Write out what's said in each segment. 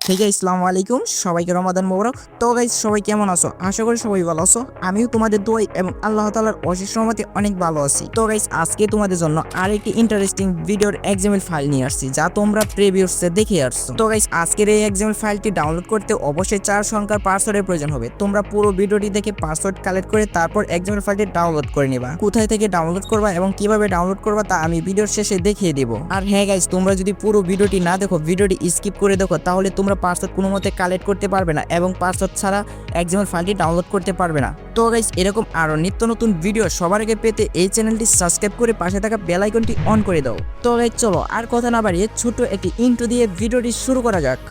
Hey guys, আসসালামু আলাইকুম। সবাইকে রমাদান মোবারক। তো গাইস, সবাই কেমন আছো? আশা করি সবাই ভালো আছো। আমিও তোমাদের দোয়াই এবং আল্লাহ তাআলার অশেষ রহমতে অনেক ভালো আছি। তো গাইস, আজকে তোমাদের জন্য আরেকটি ইন্টারেস্টিং ভিডিওর XML ফাইল নিয়ে আসছি, যা তোমরা প্রিভিয়াসে দেখে আসছো। তো গাইস, আজকের এই XML ফাইলটি ডাউনলোড করতে অবশ্যই 4 সংখ্যার পাসওয়ার্ডের প্রয়োজন হবে। তোমরা পুরো ভিডিওটি দেখে পাসওয়ার্ড কালেক্ট করে তারপর XML ফাইলটি ডাউনলোড করে নিবা। কোথায় থেকে ডাউনলোড করবা এবং কিভাবে ডাউনলোড করবা তা আমি ভিডিওর শেষে দেখিয়ে দেব। আর হ্যাঁ গাইস, তোমরা যদি পুরো ভিডিওটি না দেখো, ভিডিওটি স্কিপ করে দেখো, তাহলে তোমরা পাসওয়ার্ড কোনো মতে কালেক্ট করতে পারবে না এবং পাসওয়ার্ড ছাড়া XML ফাইলটি ডাউনলোড করতে পারবে না। তো গাইস, এরকম আরো নিত্য নতুন ভিডিও সবার আগে পেতে এই চ্যানেলটি সাবস্ক্রাইব করে পাশে থাকা বেল আইকনটি অন করে দাও। তো গাইস, চলো আর কথা না বাড়িয়ে ছোট একটি ইন্ট্রো দিয়ে ভিডিওটি শুরু করা যাক।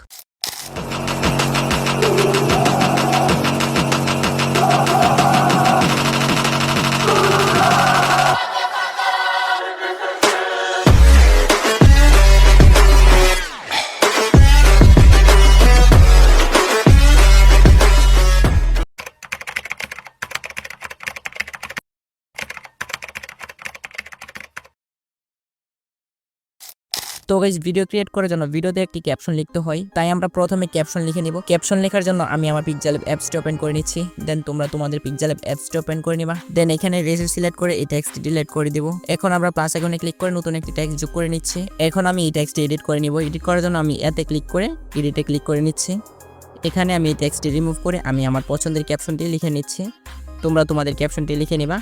তো গাইস, ভিডিও ক্রিয়েট করার জন্য ভিডিওতে একটি ক্যাপশন লিখতে হয়, তাই আমরা প্রথমে ক্যাপশন লিখে নিব। ক্যাপশন লেখার জন্য আমি আমার PixelLab অ্যাপসটি ওপেন করে নিচ্ছি। দেন তোমরা তোমাদের PixelLab অ্যাপসটি ওপেন করে নিবা। দেন এখানে রেজিস্টার সিলেক্ট করে এই টেক্সটটি ডিলিট করে দিব। এখন আমরা প্লাস আইকনে ক্লিক করে নতুন একটি টেক্সট যোগ করে নিচ্ছি। এখন আমি এই টেক্সটটি এডিট করে নিব। এডিট করার জন্য আমি এতে ক্লিক করে এডিটে ক্লিক করে নিচ্ছি। এখানে আমি এই টেক্সটটি রিমুভ করে আমি আমার পছন্দের ক্যাপশনটি লিখে নিচ্ছি। তোমরা তোমাদের ক্যাপশনটি লিখে নিবা।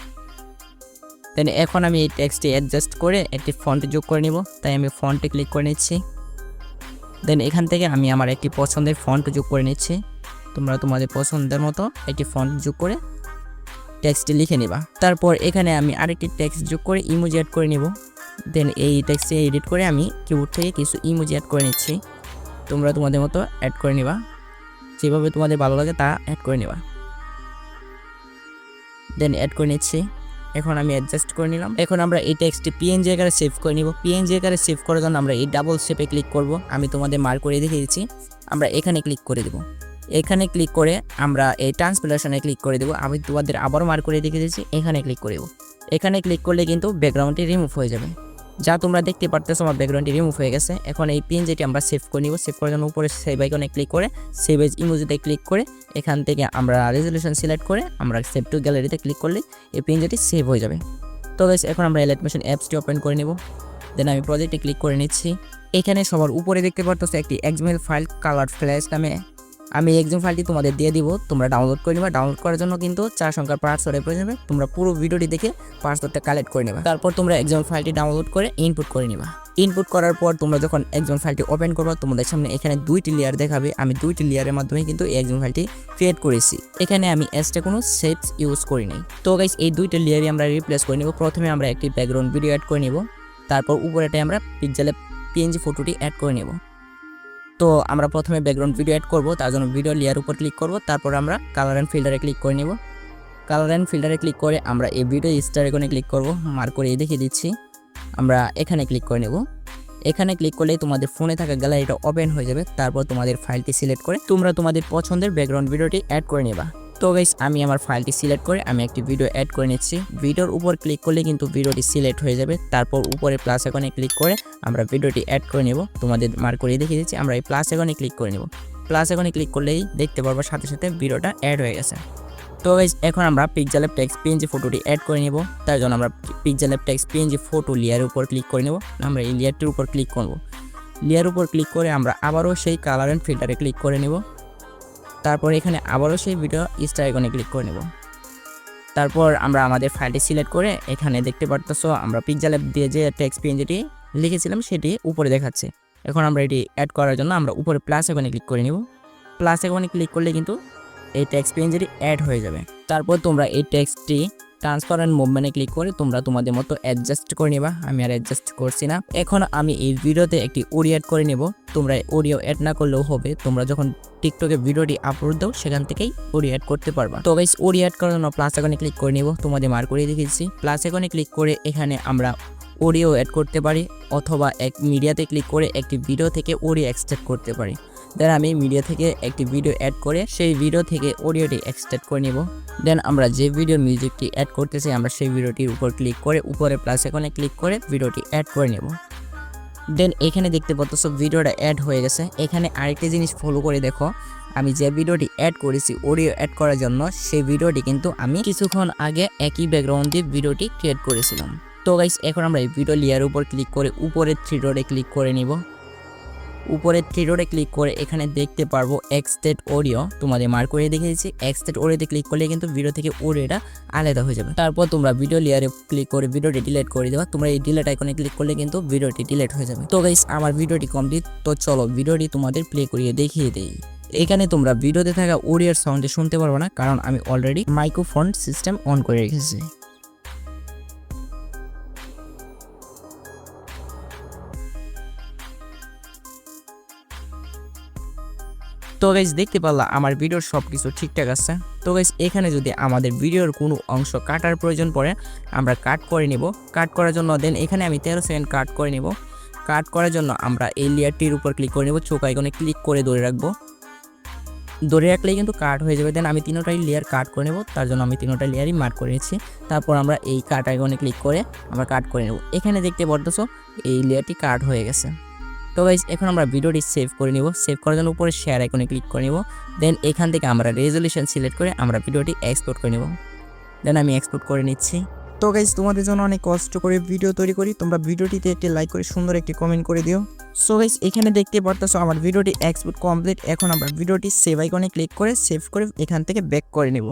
দেন এখন আমি এই টেক্সটটি অ্যাডজাস্ট করে একটি ফন্ট যোগ করে নিব, তাই আমি ফন্টে ক্লিক করে নিচ্ছি। দেন এখান থেকে আমি আমার একটি পছন্দের ফন্ট যোগ করে নিচ্ছি। তোমরা তোমাদের পছন্দের মতো একটি ফন্ট যোগ করে টেক্সটটি লিখে নিবা। তারপর এখানে আমি আরেকটি টেক্সট যোগ করে ইমোজি অ্যাড করে নিব। দেন এই টেক্সটটি এডিট করে আমি কিবোর্ড থেকে কিছু ইমোজি অ্যাড করে নিচ্ছি। তোমরা তোমাদের মতো অ্যাড করে নিবা, যেভাবে তোমাদের ভালো লাগে তা অ্যাড করে নিবা। দেন অ্যাড করে নিচ্ছি। এখন আমি অ্যাডজাস্ট করে নিলাম। এখন আমরা এই টেক্সটটি PNG আকারে সেভ করে নিব। PNG আকারে সেভ করার জন্য আমরা এই ডাবল শেপে ক্লিক করব। আমি তোমাদের মার্ক করে দেখিয়ে দিচ্ছি। আমরা এখানে ক্লিক করে দেব। এখানে ক্লিক করে আমরা এই ট্রান্সলেশনে ক্লিক করে দেব। আমি তোমাদের আবারও মার্ক করে দেখিয়ে দিচ্ছি। এখানে ক্লিক করে দেব। এখানে ক্লিক করলে কিন্তু ব্যাকগ্রাউন্ডটি রিমুভ হয়ে যাবে। যা তোমরা দেখতে পারতেছো, আমার ব্যাকগ্রাউন্ডটি রিমুভ হয়ে গেছে। এখন এই PNGটি আমরা সেভ করে নিব। সেভ করার জন্য উপরে সেভ আইকনে ক্লিক করে সেভ এজ ইমোজিতে ক্লিক করে এখান থেকে আমরা রেজলিউশন সিলেক্ট করে আমরা সেভ টু গ্যালারিতে ক্লিক করলে এই PNGটি সেভ হয়ে যাবে। তো গাইস, এখন আমরা Alight Motion অ্যাপসটি ওপেন করে নেব। দেন আমি প্রজেক্টে ক্লিক করে নিচ্ছি। এখানে সবার উপরে দেখতে পারতেছো একটি XML ফাইল কালার ফ্ল্যাশ নামে। আমি XML ফাইলটি তোমাদের দিয়ে দিব, তোমরা ডাউনলোড করে নিবা। ডাউনলোড করার জন্য কিন্তু 4 সংখ্যার পাসওয়ার্ডের প্রয়োজন হবে। তোমরা পুরো ভিডিওটি দেখে পাসওয়ার্ডটা কালেক্ট করে নেবা। তারপর তোমরা XML ফাইলটি ডাউনলোড করে ইনপুট করে নিবা। ইনপুট করার পর তোমরা যখন XML ফাইলটি ওপেন করবা, তোমাদের সামনে এখানে 2টি লেয়ার দেখাবে। আমি 2টি লেয়ারের মাধ্যমে কিন্তু এই XML ফাইলটি ক্রিয়েট করেছি। এখানে আমি এক্সট্রা কোনো শেপস ইউজ করি নাই। তো গাইস, এই 2টি লেয়ারই আমরা রিপ্লেস করে নিব। প্রথমে আমরা একটি ব্যাকগ্রাউন্ড ভিডিও অ্যাড করে নিব। তারপর উপরেটাই আমরা PixelLab PNG ফটোটি অ্যাড করে নেব। তো আমরা প্রথমে ব্যাকগ্রাউন্ড ভিডিও অ্যাড করব, তার জন্য ভিডিও লেয়ার উপর ক্লিক করব। তারপর আমরা কালার অ্যান্ড ফিল্টারে ক্লিক করে নেব। কালার অ্যান্ড ফিল্টারে ক্লিক করে আমরা এই ভিডিও স্টার আইকনে ক্লিক করব। মার্ক করে দেখিয়ে দিচ্ছি। আমরা এখানে ক্লিক করে নেব। এখানে ক্লিক করলেই তোমাদের ফোনে থাকা গ্যালারিটা ওপেন হয়ে যাবে। তারপর তোমাদের ফাইলটি সিলেক্ট করে তোমরা তোমাদের পছন্দের ব্যাকগ্রাউন্ড ভিডিওটি অ্যাড করে নেবা। তো গাইস, আমি আমার ফাইলটি সিলেক্ট করে আমি একটি ভিডিও অ্যাড করে নিচ্ছি। ভিডিওর উপর ক্লিক করলে কিন্তু ভিডিওটি সিলেক্ট হয়ে যাবে। তারপর উপরে প্লাস আইকনে ক্লিক করে আমরা ভিডিওটি অ্যাড করে নেব। তোমাদের মার্ক করে দেখিয়ে দিচ্ছি। আমরা এই প্লাস আইকনে ক্লিক করে নেব। প্লাস আইকনে ক্লিক করলেই দেখতে পারবো সাথে সাথে ভিডিওটা অ্যাড হয়ে গেছে। তো গাইস, এখন আমরা PixelLab টেক্সট PNG ফটোটি অ্যাড করে নেব। তার জন্য আমরা PixelLab টেক্সট PNG ফটো লেয়ারের উপর ক্লিক করে নেব। আমরা এই লেয়ারটির উপর ক্লিক করব। লেয়ার উপর ক্লিক করে আমরা আবারও সেই কালার অ্যান্ড ফিল্টারে ক্লিক করে নেব। তারপর এখানে আবারও সেই ভিডিও স্টার আইকনে ক্লিক করে নেব। তারপর আমরা আমাদের ফাইলটি সিলেক্ট করে এখানে দেখতে পারতেছো আমরা PixelLab দিয়ে যে টেক্সট PNGটি লিখেছিলাম সেটি উপরে দেখাচ্ছে। এখন আমরা এটি অ্যাড করার জন্য আমরা উপরে প্লাস আইকনে ক্লিক করে নেব। প্লাস আইকনে ক্লিক করলে কিন্তু এই টেক্সট PNGটি অ্যাড হয়ে যাবে। তারপর তোমরা এই টেক্সটটি ট্রান্সফার অ্যান্ড মুভমেন্টে ক্লিক করে তোমরা তোমাদের মতো অ্যাডজাস্ট করে নিবা। আমি আর অ্যাডজাস্ট করছি না। এখন আমি এই ভিডিওতে একটি অডিও অ্যাড করে নেব। তোমরা অডিও অ্যাড না করলেও হবে। তোমরা যখন টিকটকে ভিডিওটি আপলোড দাও সেখান থেকেই অডিও অ্যাড করতে পারবা। তো গাইস, অডিও অ্যাড করার জন্য প্লাস আইকনে ক্লিক করে নেব। তোমাদের মার্ক করে দেখিয়েছি। প্লাস আইকনে ক্লিক করে এখানে আমরা অডিও অ্যাড করতে পারি, অথবা এক মিডিয়াতে ক্লিক করে একটি ভিডিও থেকে অডিও এক্সট্রাক্ট করতে পারি। দেন আমি মিডিয়া থেকে একটি ভিডিও অ্যাড করে সেই ভিডিও থেকে অডিওটি এক্সট্রাক্ট করে নেব। দেন আমরা যে ভিডিওর মিউজিকটি অ্যাড করতেছি আমরা সেই ভিডিওটির উপর ক্লিক করে উপরে প্লাস আইকনে ক্লিক করে ভিডিওটি অ্যাড করে নেব। দেন এখানে দেখতে পাচ্ছ ভিডিওটা অ্যাড হয়ে গেছে। এখানে আরেকটা জিনিস ফলো করে দেখো, আমি যে ভিডিওটি অ্যাড করেছি অডিও অ্যাড করার জন্য, সেই ভিডিওটি কিন্তু আমি কিছুক্ষণ আগে একই ব্যাকগ্রাউন্ড দিয়ে ভিডিওটি ক্রিয়েট করেছিলাম। তো গাইস এখন আমরা এই ভিডিও লেয়ারের উপর ক্লিক করে উপরের থ্রি ডটে ক্লিক করে নিব। উপরের থ্রি ডটে ক্লিক করে এখানে দেখতে পারবো এক্সটেড অডিও, তোমাদের মার্ক করে দেখিয়েছি। এক্সটেড অডিওতে ক্লিক করলে কিন্তু ভিডিও থেকে অডিওটা আলাদা হয়ে যাবে। তারপর তোমরা ভিডিও লেয়ারে ক্লিক করে ভিডিওটি ডিলিট করে দেবা। তোমরা এই ডিলিট আইকনে ক্লিক করলে কিন্তু ভিডিওটি ডিলিট হয়ে যাবে। তো গাইস আমার ভিডিওটি কমপ্লিট। তো চলো ভিডিওটি তোমাদের প্লে করিয়ে দেখিয়ে দেই। এখানে তোমরা ভিডিওতে থাকা অডিওর সাউন্ডে শুনতে পারবে না, কারণ আমি অলরেডি মাইক্রোফোন সিস্টেম অন করে রেখেছি। তো গাইস দেখতে পারলা আমার ভিডিওর সব কিছু ঠিকঠাক আছে। তো গাইস এখানে যদি আমাদের ভিডিওর কোনো অংশ কাটার প্রয়োজন পড়ে আমরা কাট করে নিব। কাট করার জন্য দেন এখানে আমি 13 সেকেন্ড কাট করে নিব। কাট করার জন্য আমরা এই লেয়ারটির উপর ক্লিক করে নেব, চোখ আইকনে ক্লিক করে ধরে রাখবো। ধরে রাখলেই কিন্তু কাট হয়ে যাবে। দেন আমি তিনোটাই লেয়ার কাট করে নেব, তার জন্য আমি তিনোটা লেয়ারই মার্ক করে নিচ্ছি। তারপর আমরা এই কাট আইকনে ক্লিক করে আমরা কাট করে নেব। এখানে দেখতে পারতেছো এই লেয়ারটি কাট হয়ে গেছে। তো গাইস এখন আমরা ভিডিওটি সেভ করে নিব। সেভ করার জন্য উপরে শেয়ার আইকনে ক্লিক করে নিব। দেন এখান থেকে আমরা রেজলিউশন সিলেক্ট করে আমরা ভিডিওটি এক্সপোর্ট করে নিব। দেন আমি এক্সপোর্ট করে নিচ্ছি। তো গাইস তোমাদের জন্য অনেক কষ্ট করে ভিডিও তৈরি করি, তোমরা ভিডিওটিতে একটি লাইক করে সুন্দর একটি কমেন্ট করে দিও। সো গাইস এখানে দেখতে পারতেছো আমার ভিডিওটি এক্সপোর্ট কমপ্লিট। এখন আমরা ভিডিওটি সেভ আইকনে ক্লিক করে সেভ করে এখান থেকে ব্যাক করে নেব।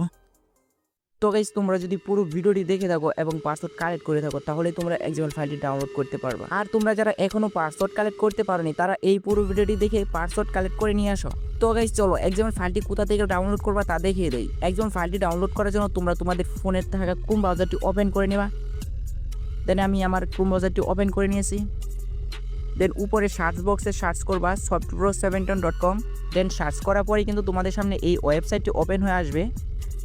তো গাইস তোমরা যদি পুরো ভিডিওটি দেখে থাকো এবং পাসওয়ার্ড কালেক্ট করে থাকো তাহলে তোমরা XML ফাইলটি ডাউনলোড করতে পারবে। আর তোমরা যারা এখনো পাসওয়ার্ড কালেক্ট করতে পারোনি তারা এই পুরো ভিডিওটি দেখে পাসওয়ার্ড কালেক্ট করে নিয়ে আসো। তো গাইস চলো XML ফাইলটি কোথা থেকে ডাউনলোড করবা তা দেখিয়ে দেই। XML ফাইলটি ডাউনলোড করার জন্য তোমরা তোমাদের ফোনের থাকা ক্রোম ব্রাউজারটি ওপেন করে নেবা। দেন আমি আমার ক্রোম ব্রাউজারটি ওপেন করে নিয়েছি। দেন উপরে সার্চ বক্সে সার্চ করবা softpro710.com। দেন সার্চ করার পরে কিন্তু তোমাদের সামনে এই ওয়েবসাইটটি ওপেন হয়ে আসবে।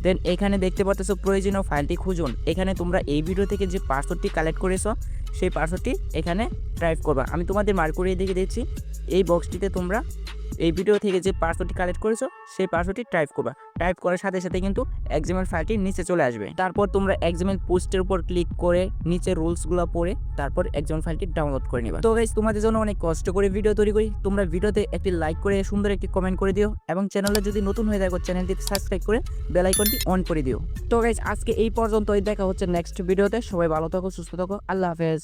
দেন এখানে দেখতে পাচ্ছ প্রয়োজনীয় ফাইলটি খুঁজুন। এখানে তোমরা এই ভিডিও থেকে যে পাসওয়ার্ডটি কালেক্ট করেছো সেই পাসওয়ার্ডটি এখানে টাইপ করবা। আমি তোমাদের মার্ক করে দেখিয়ে দিচ্ছি। এই বক্সটিতে তোমরা এই ভিডিও থেকে যে পাসওয়ার্ডটি কালেক্ট করেছো সেই পাসওয়ার্ডটি টাইপ করবা। টাইপ করার সাথে সাথে কিন্তু XML ফাইলটি নিচে চলে আসবে। তারপর তোমরা XML পোস্টের উপর ক্লিক করে নিচে রুলসগুলো পড়ে তারপর XML ফাইলটি ডাউনলোড করে নিবা। তো গাইস তোমাদের জন্য অনেক কষ্ট করে ভিডিও তৈরি করি, তোমরা ভিডিওতে একটি লাইক করে সুন্দর একটি কমেন্ট করে দিও এবং চ্যানেলে যদি নতুন হয়ে থাকো চ্যানেলটি সাবস্ক্রাইব করে বেল আইকনটি অন করে দিও। তো গাইস আজকে এই পর্যন্তই, দেখা হচ্ছে নেক্সট ভিডিওতে। সবাই ভালো থাকো, সুস্থ থাকো, আল্লাহ হাফেজ।